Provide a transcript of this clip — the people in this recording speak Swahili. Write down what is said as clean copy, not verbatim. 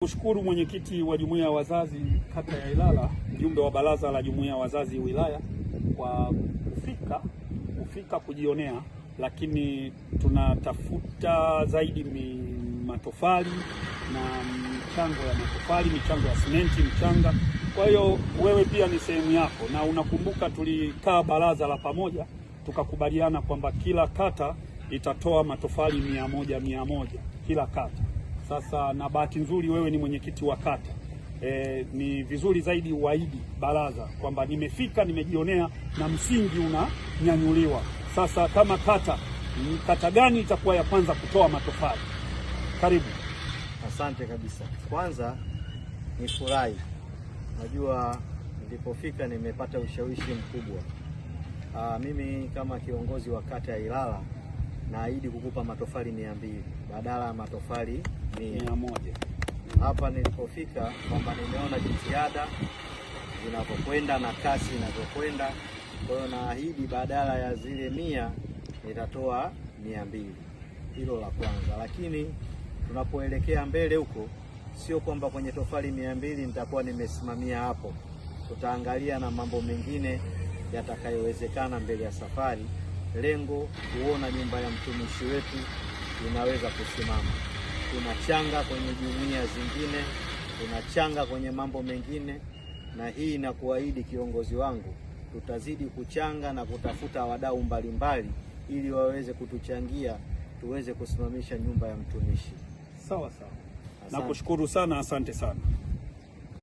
Kushukuru mwenyekiti wa jumuiya ya wazazi kata ya Ilala, mjumbe wa baraza la jumuiya ya wazazi wilaya kwa kufika kujionea, lakini tunatafuta zaidi matofali na michango ya matofali, michango ya simenti, mchanga. Kwa hiyo wewe pia ni sehemu yako, na unakumbuka tulikaa baraza la pamoja tukakubaliana kwamba kila kata itatoa matofali 100 kila kata. Sasa na bahati nzuri wewe ni mwenyekiti wa kata, ni vizuri zaidi uahidi baraza kwamba nimefika, nimejionea na msingi unanyanyuliwa. Sasa kama kata gani itakuwa ya kwanza kutoa matofali? Karibu. Asante kabisa. Kwanza ni furahi, najua nilipofika nimepata ushawishi mkubwa. Mimi kama kiongozi wa kata ya Ilala naahidi kukupa matofali 200 badala ya matofali 100. Hapa nilipofika kwamba nimeona jitihada zinapokwenda na kasi inavyokwenda, kwa hiyo naahidi badala ya zile 100 nitatoa 200. Hilo la kwanza. Lakini tunapoelekea mbele huko, sio kwamba kwenye tofali 200 nitakuwa nimesimamia hapo. Tutaangalia na mambo mengine yatakayowezekana mbele ya safari. Lengo kuona nyumba ya mtumishi wetu inaweza kusimama. Tunachanga kwenye jumuiya zingine, tunachanga kwenye mambo mengine, na hii na kuahidi kiongozi wangu, tutazidi kuchanga na kutafuta wadau mbalimbali ili waweze kutuchangia tuweze kusimamisha nyumba ya mtumishi. Sawa. Nakushukuru sana, asante sana.